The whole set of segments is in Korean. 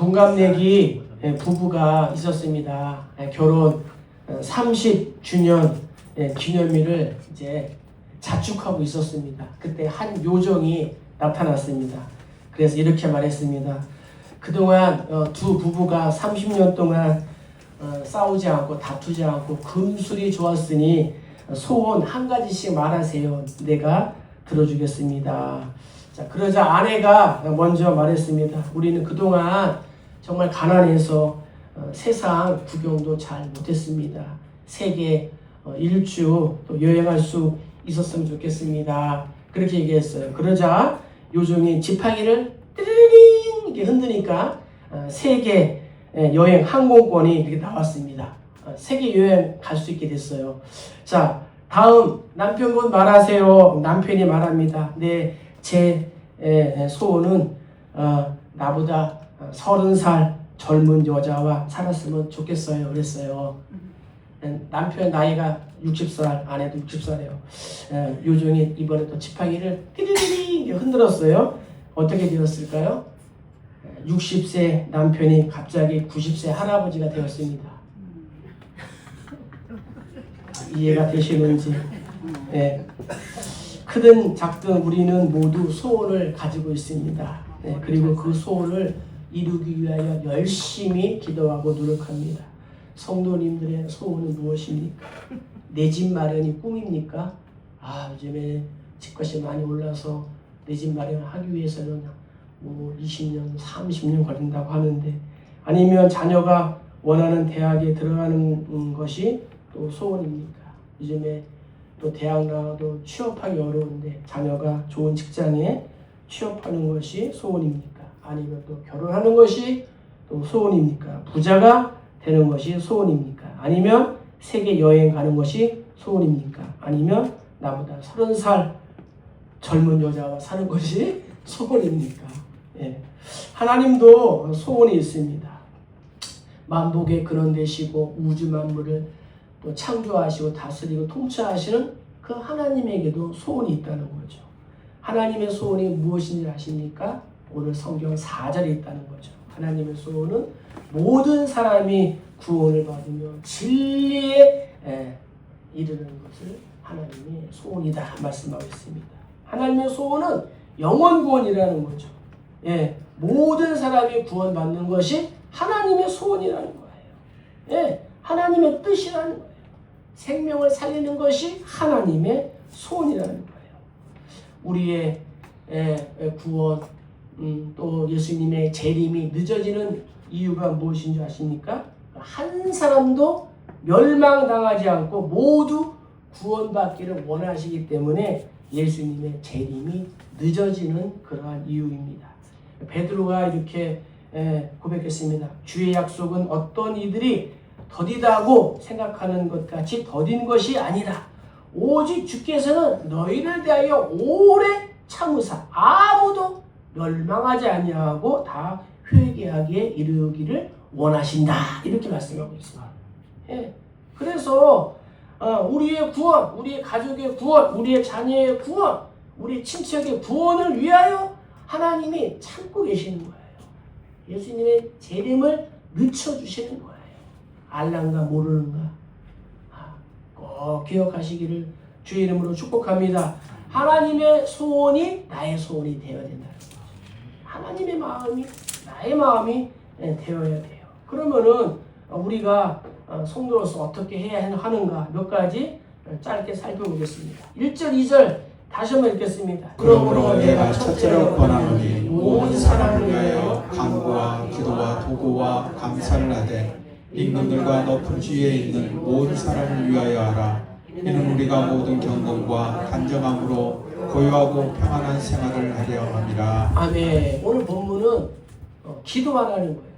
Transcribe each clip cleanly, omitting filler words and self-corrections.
동갑내기 부부가 있었습니다. 결혼 30주년 기념일을 이제 자축하고 있었습니다. 그때 한 요정이 나타났습니다. 그래서 이렇게 말했습니다. 그동안 두 부부가 30년 동안 싸우지 않고 다투지 않고 금술이 좋았으니 소원 한 가지씩 말하세요. 내가 들어주겠습니다. 자, 그러자 아내가 먼저 말했습니다. 우리는 그동안 정말 가난해서 세상 구경도 잘 못했습니다. 세계 일주 또 여행할 수 있었으면 좋겠습니다. 그렇게 얘기했어요. 그러자 요정이 지팡이를 띠리링 이렇게 흔드니까 세계 여행 항공권이 이렇게 나왔습니다. 세계 여행 갈 수 있게 됐어요. 자, 다음 남편분 말하세요. 남편이 말합니다. 네, 제 소원은 나보다 30살 젊은 여자와 살았으면 좋겠어요. 그랬어요. 남편 나이가 60살, 아내도 60살이에요. 요정이 이번에 또 지팡이를 띠리리리 흔들었어요. 어떻게 되었을까요? 60세 남편이 갑자기 90세 할아버지가 되었습니다. 이해가 되시는지? 네. 크든 작든 우리는 모두 소원을 가지고 있습니다. 네. 그리고 그 소원을 이루기 위하여 열심히 기도하고 노력합니다. 성도님들의 소원은 무엇입니까? 내 집 마련이 꿈입니까? 요즘에 집값이 많이 올라서 내 집 마련을 하기 위해서는 20년, 30년 걸린다고 하는데, 아니면 자녀가 원하는 대학에 들어가는 것이 또 소원입니까? 요즘에 또 대학 나와도 취업하기 어려운데 자녀가 좋은 직장에 취업하는 것이 소원입니까? 아니면 또 결혼하는 것이 또 소원입니까? 부자가 되는 것이 소원입니까? 아니면 세계 여행 가는 것이 소원입니까? 아니면 나보다 30살 젊은 여자와 사는 것이 소원입니까? 예. 하나님도 소원이 있습니다. 만복의 근원 되시고 우주 만물을 또 창조하시고 다스리고 통치하시는 그 하나님에게도 소원이 있다는 거죠. 하나님의 소원이 무엇인지 아십니까? 오늘 성경 4절에 있다는 거죠. 하나님의 소원은 모든 사람이 구원을 받으며 진리에 이르는 것을 하나님의 소원이다 말씀하고 있습니다. 하나님의 소원은 영원 구원이라는 거죠. 예, 모든 사람이 구원받는 것이 하나님의 소원이라는 거예요. 예, 하나님의 뜻이라는 거예요. 생명을 살리는 것이 하나님의 소원이라는 거예요. 우리의 구원, 또 예수님의 재림이 늦어지는 이유가 무엇인 줄 아십니까? 한 사람도 멸망당하지 않고 모두 구원받기를 원하시기 때문에 예수님의 재림이 늦어지는 그러한 이유입니다. 베드로가 이렇게 고백했습니다. 주의 약속은 어떤 이들이 더디다고 생각하는 것 같이 더딘 것이 아니라 오직 주께서는 너희를 대하여 오래 참으사 아무도 멸망하지 아니하고 다 회개하기에 이르기를 원하신다. 이렇게 말씀하고 있습니다. 예. 그래서 우리의 구원, 우리의 가족의 구원, 우리의 자녀의 구원, 우리 친척의 구원을 위하여 하나님이 참고 계시는 거예요. 예수님의 재림을 늦춰주시는 거예요. 알란가 모르는가? 꼭 기억하시기를 주의 이름으로 축복합니다. 하나님의 소원이 나의 소원이 되어야 된다. 하나님의 마음이 나의 마음이 되어야 돼요. 그러면은 우리가 성도로서 어떻게 해야 하는가 몇 가지 짧게 살펴보겠습니다. 1절, 2절 다시 한번 읽겠습니다. 그러므로 내가 첫째로 권하노니 모든 사람을 위하여 간구와 기도와 도구와 감사를 하되 임금들과 높은 지위에 있는 모든 사람을 위하여 하라. 이는 우리가 모든 경건과 단정함으로 고요하고 평안한 생활을 하려 함이라. 아멘. 오늘 본문은 기도하라는 거예요.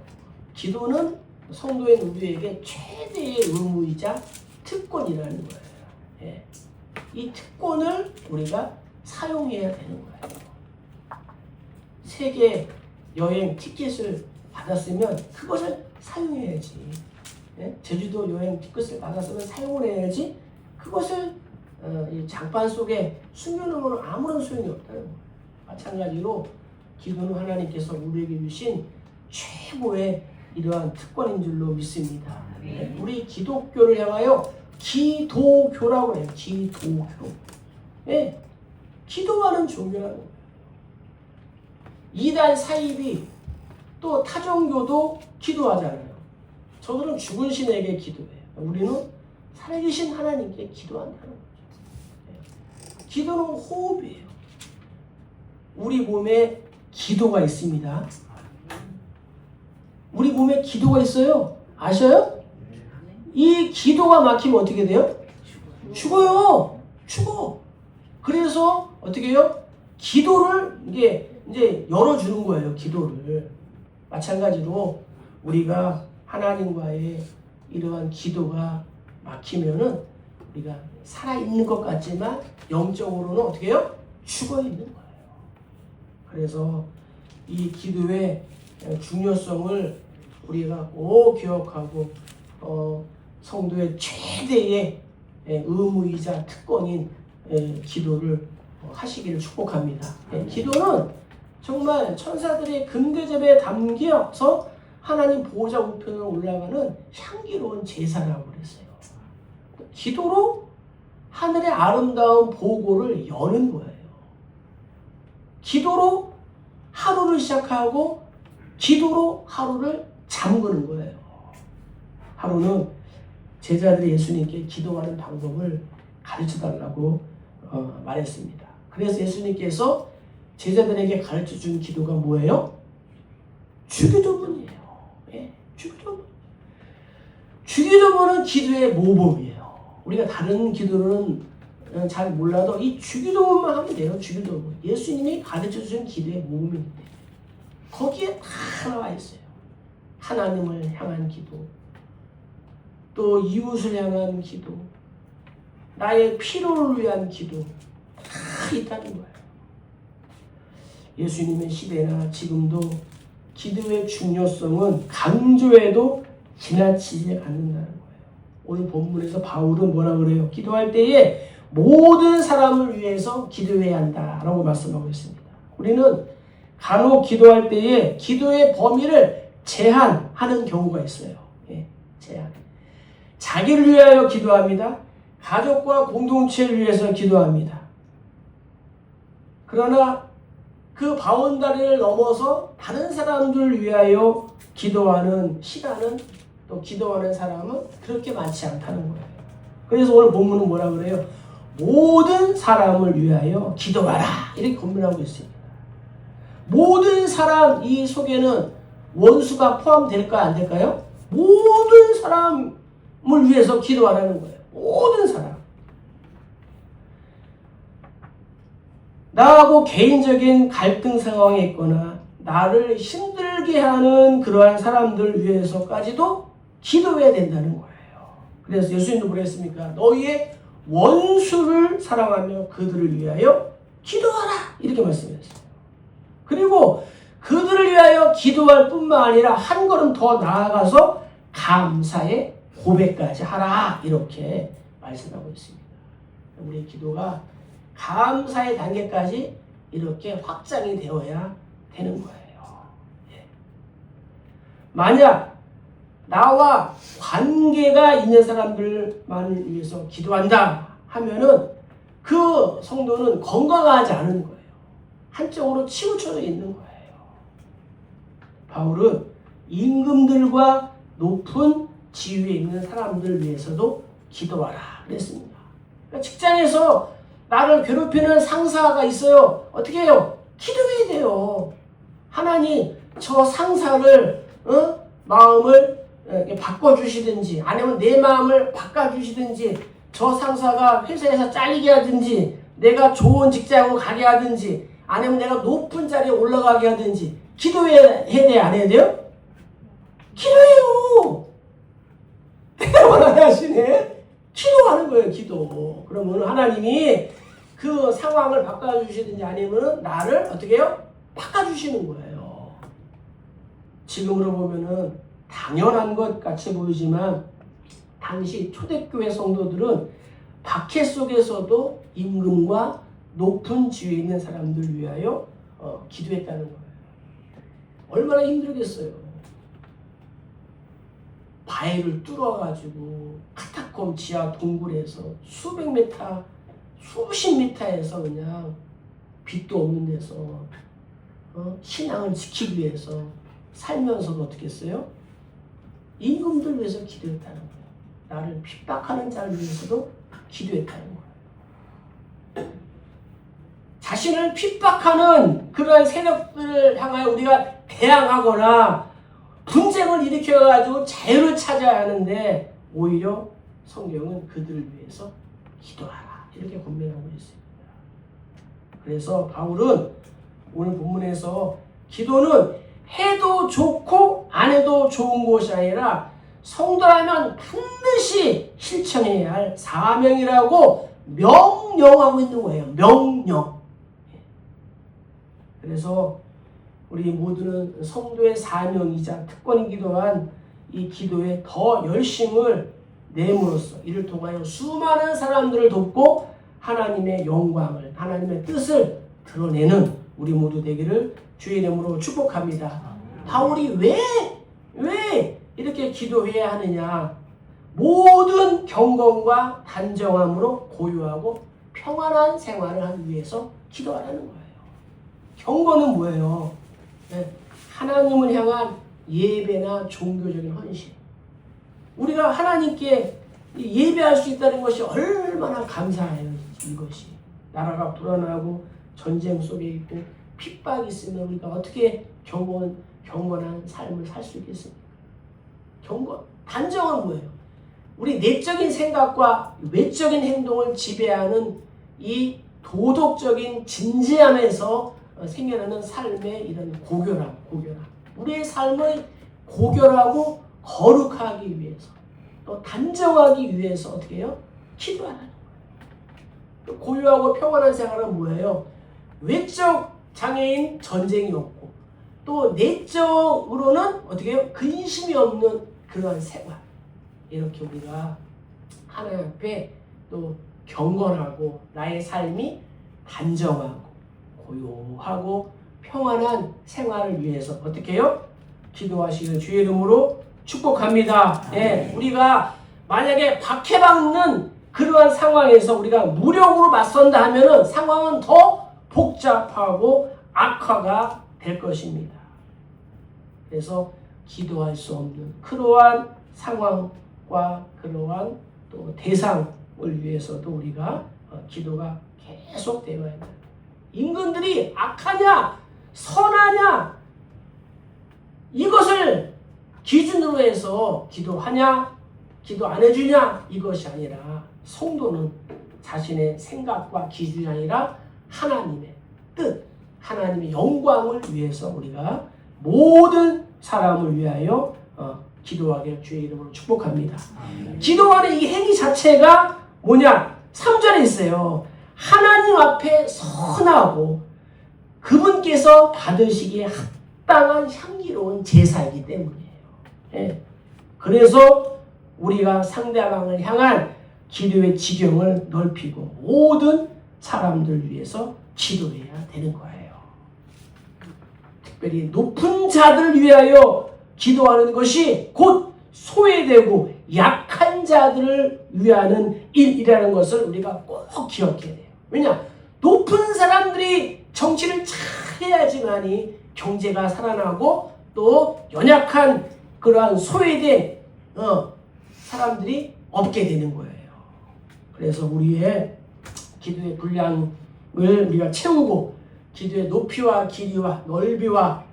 기도는 성도인 우리에게 최대의 의무이자 특권이라는 거예요. 예. 이 특권을 우리가 사용해야 되는 거예요. 세계 여행 티켓을 받았으면 그것을 사용해야지. 예? 제주도 여행 티켓을 받았으면 사용을 해야지. 그것을 이 장판 속에 숨겨놓으면 아무런 소용이 없다는 거예요. 마찬가지로 기도는 하나님께서 우리에게 주신 최고의 이러한 특권인 줄로 믿습니다. 우리 기독교를 향하여 기도교라고 해요. 기도교. 예, 기도하는 종교라는 거예요. 이단 사이비 또 타종교도 기도하잖아요. 저들은 죽은 신에게 기도해요. 우리는 살아계신 하나님께 기도한다는 거죠. 기도는 호흡이에요. 우리 몸에 기도가 있습니다. 우리 몸에 기도가 있어요. 아셔요? 이 기도가 막히면 어떻게 돼요? 죽어요. 죽어. 그래서 어떻게 해요? 기도를 이제 열어주는 거예요. 기도를. 마찬가지로 우리가 하나님과의 이러한 기도가 막히면은 우리가 살아있는 것 같지만 영적으로는 어떻게 해요? 죽어있는 거예요. 그래서 이 기도의 중요성을 우리가 꼭 기억하고 성도의 최대의 의무이자 특권인 기도를 하시기를 축복합니다. 기도는 정말 천사들의 금대접에 담겨서 하나님 보호자 우편으로 올라가는 향기로운 제사라고 그랬어요. 기도로 하늘의 아름다운 보고를 여는 거예요. 기도로 하루를 시작하고 기도로 하루를 잠그는 거예요. 하루는 제자들이 예수님께 기도하는 방법을 가르쳐달라고 말했습니다. 그래서 예수님께서 제자들에게 가르쳐준 기도가 뭐예요? 주기도문이에요. 예, 주기도문. 주기도문은 기도의 모범이에요. 우리가 다른 기도는 잘 몰라도 이 주기도문만 하면 돼요. 주기도문. 예수님이 가르쳐준 기도의 모범인데 거기에 다 나와 있어요. 하나님을 향한 기도, 또 이웃을 향한 기도, 나의 필요를 위한 기도 다 있다는 거예요. 예수님의 시대나 지금도 기도의 중요성은 강조해도 지나치지 않는다는 거예요. 오늘 본문에서 바울은 뭐라 그래요? 기도할 때에 모든 사람을 위해서 기도해야 한다라고 말씀하고 있습니다. 우리는 간혹 기도할 때에 기도의 범위를 제한하는 경우가 있어요. 예, 제한. 자기를 위하여 기도합니다. 가족과 공동체를 위해서 기도합니다. 그러나 그 바운다리를 넘어서 다른 사람들을 위하여 기도하는 시간은 또 기도하는 사람은 그렇게 많지 않다는 거예요. 그래서 오늘 본문은 뭐라 그래요? 모든 사람을 위하여 기도하라 이렇게 권면하고 있습니다. 모든 사람 이 속에는 원수가 포함될까 안 될까요? 모든 사람을 위해서 기도하라는 거예요. 모든 사람. 나하고 개인적인 갈등 상황에 있거나 나를 힘들게 하는 그러한 사람들 위해서까지도 기도해야 된다는 거예요. 그래서 예수님도 그랬습니까? 너희의 원수를 사랑하며 그들을 위하여 기도하라 이렇게 말씀했어요. 그리고 그들을 위하여 기도할 뿐만 아니라 한 걸음 더 나아가서 감사의 고백까지 하라 이렇게 말씀하고 있습니다. 우리의 기도가 감사의 단계까지 이렇게 확장이 되어야 되는 거예요. 예. 만약 나와 관계가 있는 사람들만을 위해서 기도한다 하면은 그 성도는 건강하지 않은 거예요. 한쪽으로 치우쳐져 있는 거예요. 바울은 임금들과 높은 지위에 있는 사람들 위해서도 기도하라 그랬습니다. 그러니까 직장에서 나를 괴롭히는 상사가 있어요. 어떻게 해요? 기도해야 돼요. 하나님 저 상사를 마음을 바꿔주시든지 아니면 내 마음을 바꿔주시든지 저 상사가 회사에서 잘리게 하든지 내가 좋은 직장으로 가게 하든지 아니면 내가 높은 자리에 올라가게 하든지 기도해야 돼? 안 해야 돼요? 기도해요. 대답을 하시네. 기도하는 거예요. 기도. 그러면 하나님이 그 상황을 바꿔주시든지 아니면 나를 어떻게 해요? 바꿔주시는 거예요. 지금으로 보면은 당연한 것 같이 보이지만 당시 초대교회 성도들은 박해 속에서도 임금과 높은 지위에 있는 사람들 위하여 기도했다는 거예요. 얼마나 힘들겠어요. 바위를 뚫어가지고 카타콤 지하 동굴에서 수백 미터, 수십 미터에서 그냥 빛도 없는 데서 신앙을 지키기 위해서 살면서도 어떻게 했어요? 임금들 위해서 기도했다는 거예요. 나를 핍박하는 자를 위해서도 기도했다는 거예요. 자신을 핍박하는 그러한 세력들을 향하여 우리가 대항하거나 분쟁을 일으켜가지고 자유를 찾아야 하는데 오히려 성경은 그들을 위해서 기도하라 이렇게 권면하고 있습니다. 그래서 바울은 오늘 본문에서 기도는 해도 좋고 안 해도 좋은 것이 아니라 성도라면 반드시 실천해야 할 사명이라고 명령하고 있는 거예요. 명령. 그래서 우리 모두는 성도의 사명이자 특권이기도 한 이 기도에 더 열심을 내므로써 이를 통하여 수많은 사람들을 돕고 하나님의 영광을, 하나님의 뜻을 드러내는 우리 모두 되기를 주의 이름으로 축복합니다. 바울이 왜 이렇게 기도해야 하느냐? 모든 경건과 단정함으로 고요하고 평안한 생활을 하기 위해서 기도하라는 거예요. 경건은 뭐예요? 하나님을 향한 예배나 종교적인 헌신. 우리가 하나님께 예배할 수 있다는 것이 얼마나 감사해요. 이것이 나라가 불안하고 전쟁 속에 있고 핍박이 있으면 우리가 어떻게 경건한 삶을 살 수 있겠습니까? 경건, 단정은 뭐예요? 우리 내적인 생각과 외적인 행동을 지배하는 이 도덕적인 진지함에서 생겨나는 삶의 이런 고결함. 우리의 삶을 고결하고 거룩하기 위해서 또 단정하기 위해서 어떻게 해요? 기도하라는 거예요. 고요하고 평안한 생활은 뭐예요? 외적 장애인 전쟁이 없고 또 내적으로는 어떻게 해요? 근심이 없는 그러한 생활. 이렇게 우리가 하나님 앞에 또 경건하고 나의 삶이 단정하고 고요하고 평안한 생활을 위해서 어떻게 해요? 기도하시길 주의 이름으로 축복합니다. 우리가 만약에 박해받는 그러한 상황에서 우리가 무력으로 맞선다 하면은 상황은 더 복잡하고 악화가 될 것입니다. 그래서 기도할 수 없는 그러한 상황과 그러한 또 대상을 위해서도 우리가 기도가 계속 되어야 합니다. 임금들이 악하냐 선하냐 이것을 기준으로 해서 기도하냐 기도 안 해주냐 이것이 아니라 성도는 자신의 생각과 기준이 아니라 하나님의 뜻, 하나님의 영광을 위해서 우리가 모든 사람을 위하여 기도하게 주의 이름으로 축복합니다. 기도하는 이 행위 자체가 뭐냐? 3절에 있어요. 하나님 앞에 선하고 그분께서 받으시기에 합당한 향기로운 제사이기 때문이에요. 그래서 우리가 상대방을 향한 기도의 지경을 넓히고 모든 사람들 위해서 기도해야 되는 거예요. 특별히 높은 자들을 위하여 기도하는 것이 곧 소외되고 약한 자들을 위하는 일이라는 것을 우리가 꼭 기억해야 돼요. 왜냐? 높은 사람들이 정치를 잘 해야지만이 경제가 살아나고 또 연약한 그러한 소외된 사람들이 없게 되는 거예요. 그래서 우리의 기도의 분량을 우리가 채우고 기도의 높이와 길이와 넓이와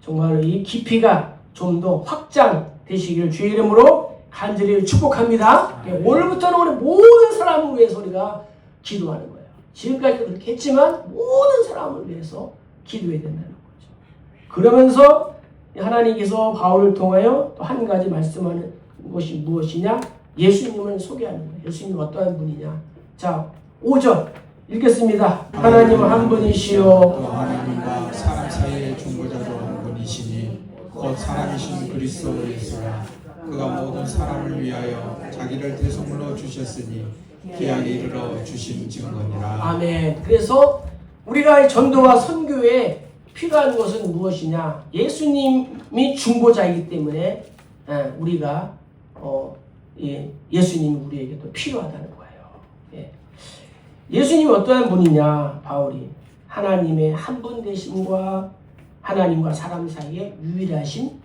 정말 이 깊이가 좀 더 확장되시기를 주의 이름으로 간절히 축복합니다. 오늘부터는 우리 모든 사람을 위해서 우리가 기도하는 거예요. 지금까지도 그렇게 했지만 모든 사람을 위해서 기도해야 된다는 거죠. 그러면서 하나님께서 바울을 통하여 또 한 가지 말씀하는 것이 무엇이냐? 예수님을 소개하는 거예요. 예수님이 어떠한 분이냐? 자, 5절 읽겠습니다. 하나님은 한 분이시요 또 하나님과 사람 사이의 중보자로 한 분이시니 곧 사람이신 그리스도 예수라. 그가 모든 사람을 위하여 자기를 대속물로 주셨으니 기약에 이르러 주신 증거니라. 아멘. 그래서 우리가 전도와 선교에 필요한 것은 무엇이냐? 예수님이 중보자이기 때문에 우리가 예수님이 우리에게 또 필요하다는 거예요. 예수님이 어떠한 분이냐? 바울이 하나님의 한 분 되심과 하나님과 사람 사이에 유일하신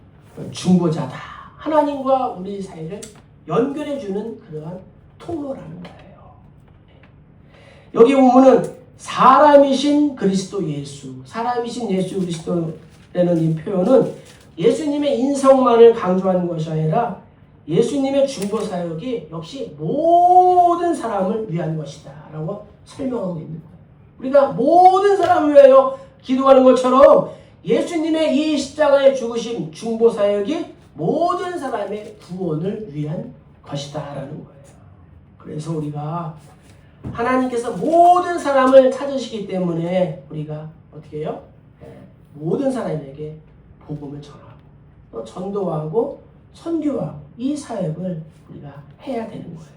중보자다. 하나님과 우리 사이를 연결해주는 그러한 통로라는 거예요. 여기 보면은 사람이신 그리스도 예수, 사람이신 예수 그리스도라는 이 표현은 예수님의 인성만을 강조하는 것이 아니라 예수님의 중보 사역이 역시 모든 사람을 위한 것이다 라고 설명하고 있는 거예요. 우리가 모든 사람을 위하여 기도하는 것처럼 예수님의 이 십자가의 죽으심 중보 사역이 모든 사람의 구원을 위한 것이다 라는 거예요. 그래서 우리가 하나님께서 모든 사람을 찾으시기 때문에 우리가 어떻게 해요? 모든 사람에게 복음을 전하고 또 전도하고 선교하고 이 사역을 우리가 해야 되는 거예요.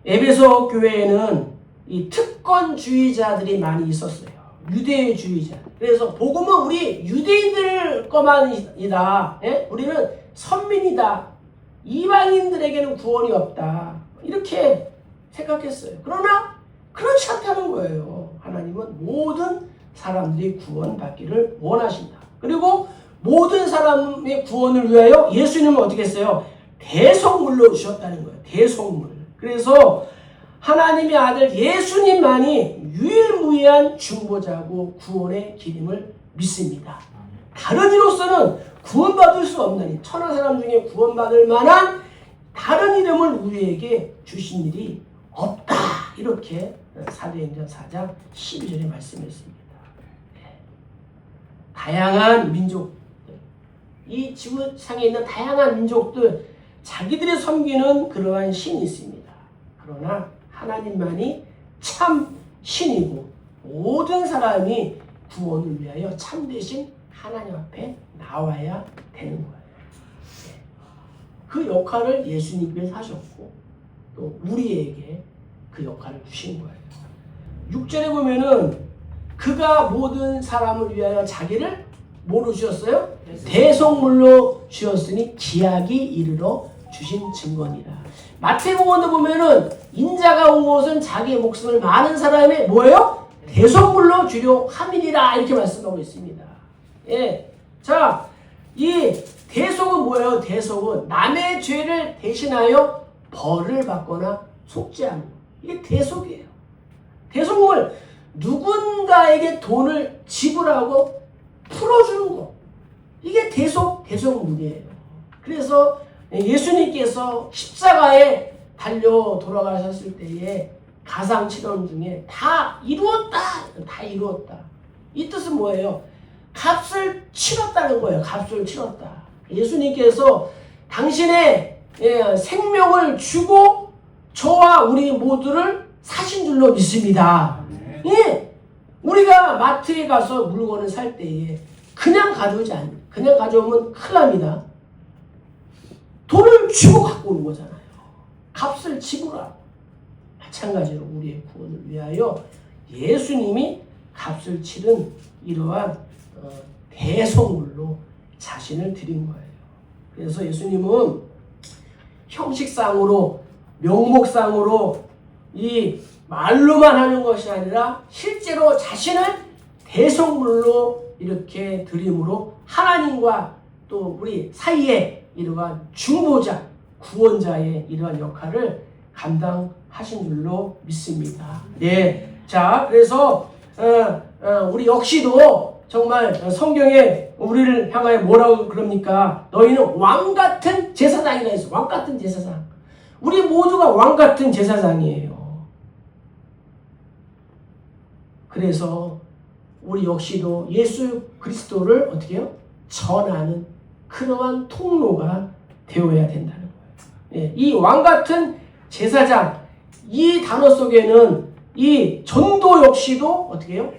에베소 교회에는 이 특권주의자들이 많이 있었어요. 유대주의자. 그래서 복음은 우리 유대인들 것만이다. 우리는 선민이다. 이방인들에게는 구원이 없다. 이렇게 생각했어요. 그러나 그렇지 않다는 거예요. 하나님은 모든 사람들이 구원받기를 원하신다. 그리고 모든 사람의 구원을 위하여 예수님은 어떻게 했어요? 대속물로 주셨다는 거예요. 대속물. 그래서 하나님의 아들 예수님만이 유일무이한 중보자고 구원의 길임을 믿습니다. 다른 이로서는 구원받을 수 없나니 천하 사람 중에 구원받을 만한 다른 이름을 우리에게 주신 일이 없다. 이렇게 사도행전 4장 12절에 말씀했습니다. 다양한 민족들, 이 지구상에 있는 다양한 민족들, 자기들이 섬기는 그러한 신이 있습니다. 그러나 하나님만이 참 신이고 모든 사람이 구원을 위하여 참되신 하나님 앞에 나와야 되는 거예요. 그 역할을 예수님께서 하셨고 또 우리에게 그 역할을 주신 거예요. 6절에 보면은 그가 모든 사람을 위하여 자기를 뭐로 주셨어요? 대속물로 주셨으니 기약이 이르러 주신 증거니라. 마태복음도 보면은 인자가 온 것은 자기의 목숨을 많은 사람의 뭐예요? 대속물로 주려 함이니라 이렇게 말씀하고 있습니다. 자, 이 대속은 뭐예요? 대속은 남의 죄를 대신하여 벌을 받거나 속죄하는 거. 이게 대속이에요. 대속물, 누군가에게 돈을 지불하고 풀어주는 거. 이게 대속물이에요. 그래서 예수님께서 십자가에 달려 돌아가셨을 때에 가상칠언 중에 다 이루었다. 이 뜻은 뭐예요? 값을 치렀다는 거예요. 값을 치렀다. 예수님께서 당신의 생명을 주고 저와 우리 모두를 사신 줄로 믿습니다. 우리가 마트에 가서 물건을 살 때에 그냥 가져오면 큰일 납니다. 돈을 주고 갖고 오는 거잖아요. 값을 지불하고. 마찬가지로 우리의 구원을 위하여 예수님이 값을 치른 이러한 대속물로 자신을 드린 거예요. 그래서 예수님은 형식상으로 명목상으로 이 말로만 하는 것이 아니라 실제로 자신을 대속물로 이렇게 드림으로 하나님과 또 우리 사이에 이러한 중보자, 구원자의 이러한 역할을 감당하신 줄로 믿습니다. 자, 그래서 우리 역시도 정말 성경에 우리를 향하여 뭐라고 그럽니까? 너희는 왕같은 제사장이라 했어. 왕같은 제사장. 우리 모두가 왕같은 제사장이에요. 그래서 우리 역시도 예수 그리스도를 어떻게 해요? 전하는 그러한 통로가 되어야 된다는 거예요. 이 왕같은 제사장, 이 단어 속에는 이 전도 역시도 어떻게 해요?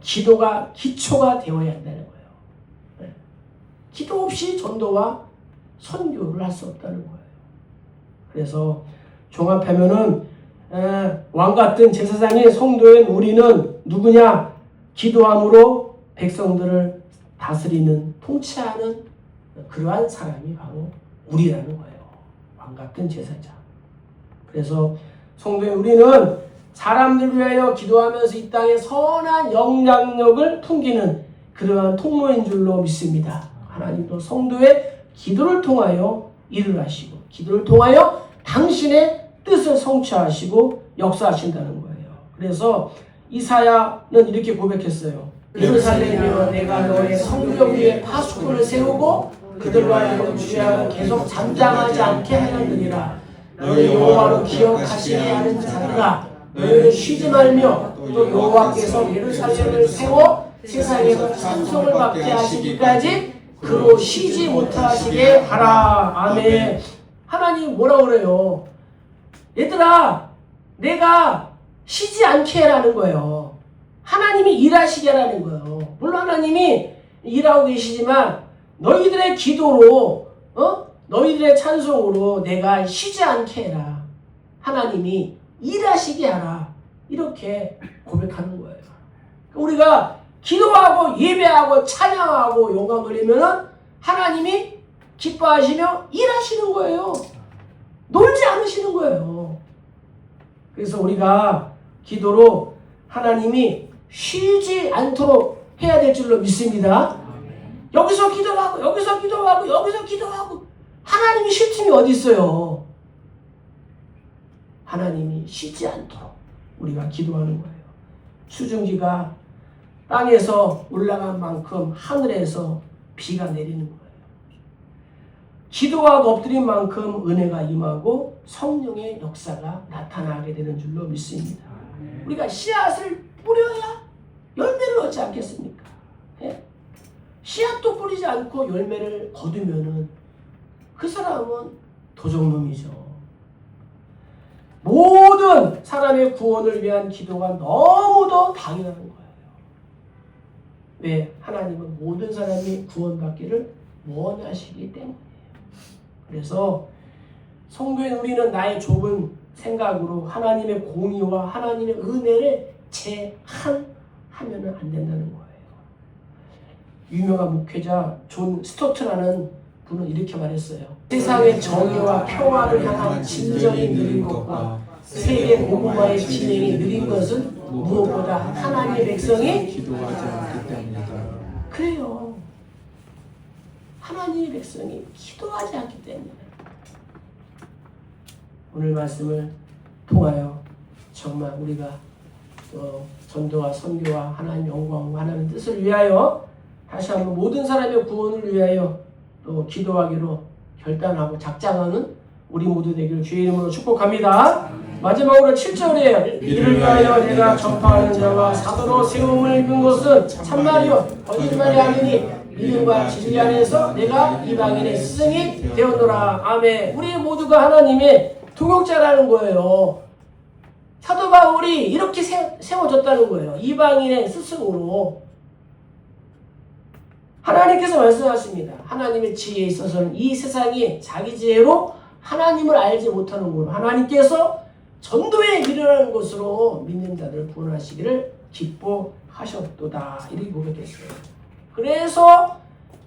기도가 기초가 되어야 한다는 거예요. 기도 없이 전도와 선교를 할 수 없다는 거예요. 그래서 종합하면은 왕같은 제사장의 성도인 우리는 누구냐? 기도함으로 백성들을 다스리는 통치하는 그러한 사람이 바로 우리라는 거예요. 왕 같은 제사장. 그래서 성도의 우리는 사람들 위하여 기도하면서 이 땅에 선한 영향력을 풍기는 그러한 통로인 줄로 믿습니다. 하나님도 성도의 기도를 통하여 일을 하시고 기도를 통하여 당신의 뜻을 성취하시고 역사하신다는 거예요. 그래서 이사야는 이렇게 고백했어요. 예루살렘이여 내가 너의 성벽 위에 파수꾼을 세우고 그들로 하여금 주야로 계속 잠잠하지 않게 하였느니라. 너희 여호와로 기억하시게 하는 자들아 너희는 쉬지 말며 또 여호와께서 예루살렘을 세워 세상에서 찬송을 받게 하시기까지 그로 쉬지 못하시게 하라. 아멘. 하나님 뭐라 그래요? 얘들아 내가 쉬지 않게 해라는 거예요. 하나님이 일하시게 하라는 거예요. 물론 하나님이 일하고 계시지만 너희들의 기도로 너희들의 찬송으로 내가 쉬지 않게 해라. 하나님이 일하시게 하라. 이렇게 고백하는 거예요. 우리가 기도하고 예배하고 찬양하고 영광 돌리면 하나님이 기뻐하시며 일하시는 거예요. 놀지 않으시는 거예요. 그래서 우리가 기도로 하나님이 쉬지 않도록 해야 될 줄로 믿습니다. 여기서 기도하고 여기서 기도하고 여기서 기도하고 하나님이 쉴 틈이 어디 있어요? 하나님이 쉬지 않도록 우리가 기도하는 거예요. 수증기가 땅에서 올라간 만큼 하늘에서 비가 내리는 거예요. 기도하고 엎드린 만큼 은혜가 임하고 성령의 역사가 나타나게 되는 줄로 믿습니다. 우리가 씨앗을 뿌려야 열매를 얻지 않겠습니까? 예? 씨앗도 뿌리지 않고 열매를 거두면은 그 사람은 도적놈이죠. 모든 사람의 구원을 위한 기도가 너무도 당연한 거예요. 왜? 하나님은 모든 사람이 구원받기를 원하시기 때문이에요. 그래서 성도인 우리는 나의 좁은 생각으로 하나님의 공의와 하나님의 은혜를 제한하면 안 된다는 거예요. 유명한 목회자 존 스토트라는 분은 이렇게 말했어요. 세상의 정의와 평화를 향한 진전이 느린 것과 세계 복음화의 진행이 느린 것은 무엇보다 하나님의 백성이 기도하지 않기 때문이다. 그래요. 하나님의 백성이 기도하지 않기 때문에 오늘 말씀을 통하여 정말 우리가 전도와 선교와 하나님 영광과 하나님 뜻을 위하여 다시 한번 모든 사람의 구원을 위하여 또 기도하기로 결단하고 작정하는 우리 모두 되기를 주의 이름으로 축복합니다. 마지막으로 7절이에요. 이를 위하여 내가 전파하는 자와 사도로 세움을 입은 것은 참말이요 거짓말이 아니니 믿음과 진리 안에서 내가 이방인의 스승이 되었노라. 아멘. 우리 모두가 하나님의 동역자라는 거예요. 사도 바울이 이렇게 세워졌다는 거예요. 이방인의 스승으로. 하나님께서 말씀하십니다. 하나님의 지혜에 있어서는 이 세상이 자기 지혜로 하나님을 알지 못하는 거로 하나님께서 전도에 미련한 것으로 믿는 자들을 구원하시기를 기뻐하셨도다. 이렇게 고백했어요. 그래서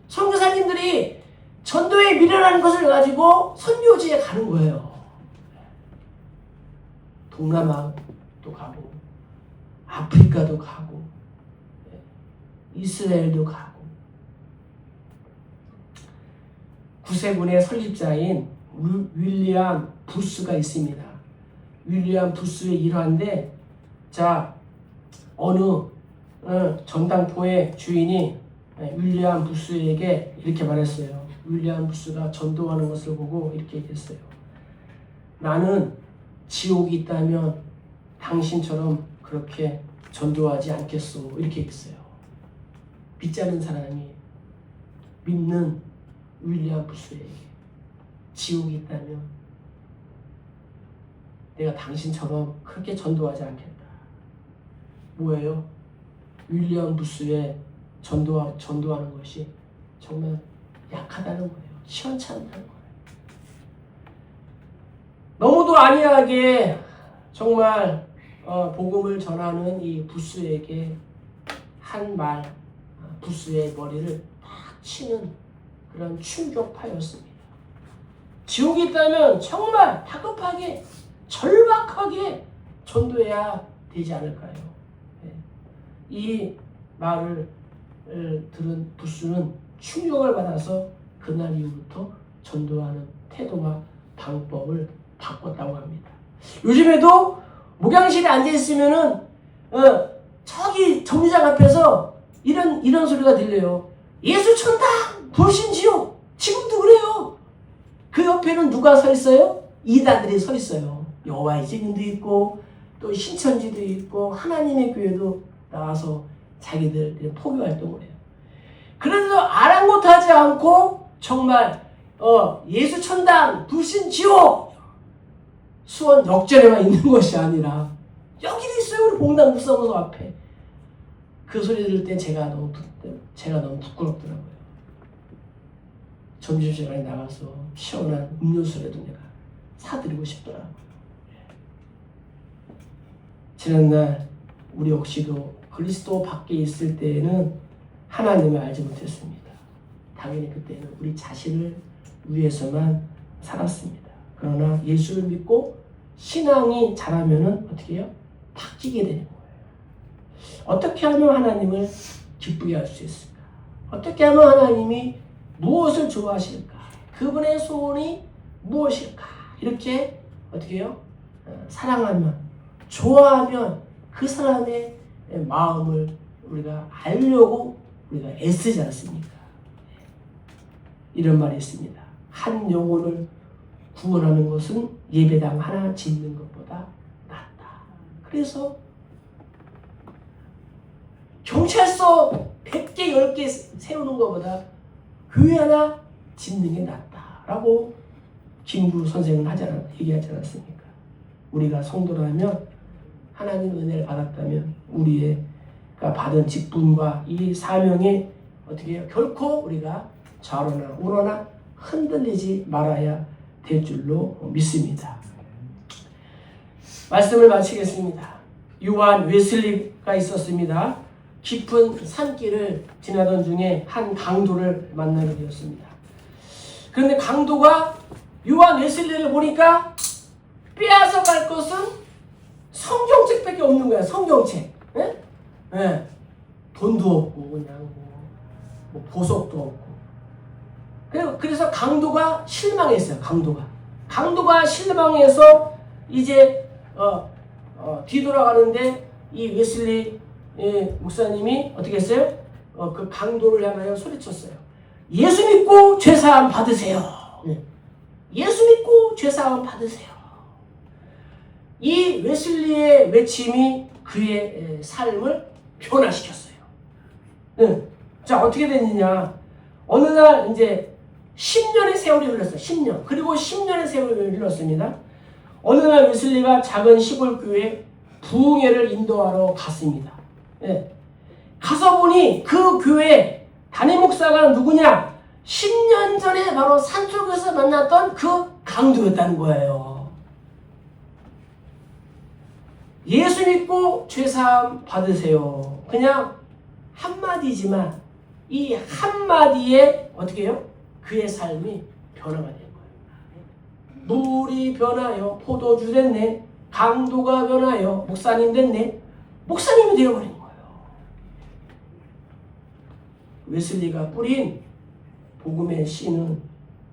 선교사님들이 전도에 미련한 것을 가지고 선교지에 가는 거예요. 동남아도 가고 아프리카도 가고 이스라엘도 가고 구세군의 설립자인 윌리엄 부스가 있습니다. 윌리엄 부스의 일화인데 자 어느 전당포의 주인이 윌리엄 부스에게 이렇게 말했어요. 윌리엄 부스가 전도하는 것을 보고 이렇게 얘기했어요. 나는 지옥이 있다면 당신처럼 그렇게 전도하지 않겠소. 이렇게 얘기했어요. 믿지 않는 사람이 믿는 윌리엄 부스에게 지옥이 있다면 내가 당신처럼 그렇게 전도하지 않겠다. 뭐예요? 윌리엄 부스의 전도하는 것이 정말 약하다는 거예요. 시원찮다는 거예요. 너무도 안이하게 정말 복음을 전하는 이 부스에게 한 말, 부스의 머리를 탁 치는 그런 충격파였습니다. 지옥이 있다면 정말 다급하게 절박하게 전도해야 되지 않을까요? 이 말을 들은 부스는 충격을 받아서 그날 이후부터 전도하는 태도와 방법을 바꿨다고 합니다. 요즘에도 목양실에 앉아있으면은 저기 정류장 앞에서 이런 소리가 들려요. 예수 천당 불신지옥. 지금도 그래요. 그 옆에는 누가 서 있어요? 이단들이 서 있어요. 여호와의 증인도 있고 또 신천지도 있고 하나님의 교회도 나와서 자기들 포교 활동을 해요. 그래도 아랑곳하지 않고 정말 예수 천당 불신지옥 수원 역전에만 있는 것이 아니라 여기도 있어요. 우리 봉당 묵사무소 앞에. 그 소리 들을 때 제가 너무 부끄럽더라고요. 점심시간에 나가서 시원한 음료수라도 내가 사드리고 싶더라고요. 지난날 우리 역시도 그리스도 밖에 있을 때에는 하나님을 알지 못했습니다. 당연히 그때는 우리 자신을 위해서만 살았습니다. 그러나 예수를 믿고 신앙이 자라면은 어떻게 해요? 바뀌게 되는 거예요. 어떻게 하면 하나님을 기쁘게 할 수 있을까? 어떻게 하면 하나님이 무엇을 좋아하실까? 그분의 소원이 무엇일까? 이렇게 어떻게 해요? 사랑하면, 좋아하면 그 사람의 마음을 우리가 알려고 우리가 애쓰지 않습니까? 이런 말이 있습니다. 한 영혼을 구원하는 것은 예배당 하나 짓는 것보다 낫다. 그래서 경찰서 100개, 10개 세우는 것보다 교회 하나 짓는 게 낫다라고 김구 선생은 얘기하지 않았습니까? 우리가 성도라면 하나님 은혜를 받았다면 우리가 받은 직분과 이 사명에 어떻게 해요? 결코 우리가 좌로나 우로나 흔들리지 말아야 될 줄로 믿습니다. 말씀을 마치겠습니다. 요한 웨슬리가 있었습니다. 깊은 산길을 지나던 중에 한 강도를 만나게 되었습니다. 그런데 강도가 요한 웨슬리를 보니까 빼앗아 갈 것은 성경책밖에 없는 거야. 성경책. 예? 예. 돈도 없고 그냥 뭐 보석도 없고. 그래서 강도가 실망했어요. 강도가 실망해서 이제 뒤돌아가는데 이 웨슬리 목사님이 어떻게 했어요? 그 강도를 향하여 소리쳤어요. 예수 믿고 죄사함 받으세요. 예수 믿고 죄사함 받으세요. 이 웨슬리의 외침이 그의 삶을 변화시켰어요. 자, 어떻게 됐느냐? 어느 날 이제 10년의 세월이 흘렀어요. 10년. 그리고 10년의 세월이 흘렀습니다. 어느 날 웨슬리가 작은 시골 교회 부흥회를 인도하러 갔습니다. 가서 보니 그 교회 담임 목사가 누구냐? 10년 전에 바로 산쪽에서 만났던 그 강도였다는 거예요. 예수 믿고 죄사함 받으세요. 그냥 한마디지만 이 한마디에 어떻게 해요? 그의 삶이 변화가 된 거예요. 물이 변하여 포도주 됐네. 강도가 변하여 목사님 됐네. 목사님이 되어버린 거예요. 웨슬리가 뿌린 복음의 씨는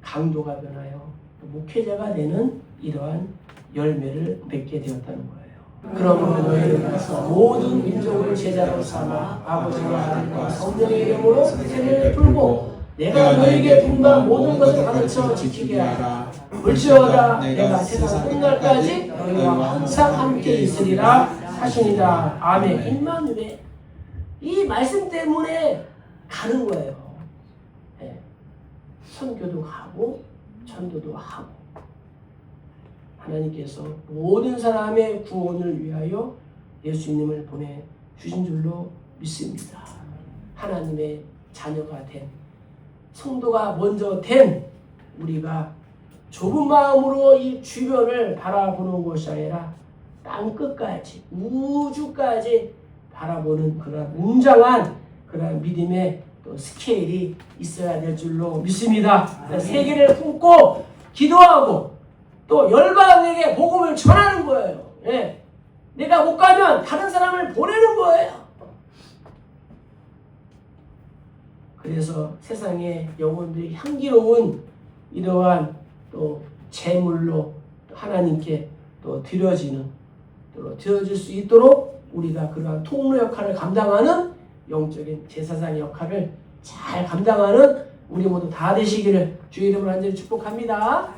강도가 변하여 목회자가 되는 이러한 열매를 맺게 되었다는 거예요. 그러므로 너희는 가서 모든 민족을 제자로 삼아 아버지와 하나님과 성령의 이름으로 세례를 풀고 내가 너희에게 분반 모든 것을 가르쳐 지키게 하라. 볼지어다 내가 세상 끝날까지 너희와 항상 함께 있으리라 하시니라. 아멘. 임마누엘. 이 말씀 때문에 가는 거예요. 선교도 하고 전도도 하고 하나님께서 모든 사람의 구원을 위하여 예수님을 보내주신 줄로 믿습니다. 하나님의 자녀가 된 성도가 먼저 된 우리가 좁은 마음으로 이 주변을 바라보는 것이 아니라 땅끝까지 우주까지 바라보는 그런 웅장한 그런 믿음의 또 스케일이 있어야 될 줄로 믿습니다. 세계를 품고 기도하고 또 열방에게 복음을 전하는 거예요. 예. 내가 못 가면 다른 사람을 보내는 거예요. 그래서 세상에 영혼들이 향기로운 이러한 또 제물로 하나님께 또 드려질 수 있도록 우리가 그러한 통로 역할을 감당하는 영적인 제사장 역할을 잘 감당하는 우리 모두 다 되시기를 주의 이름으로 간절히 축복합니다.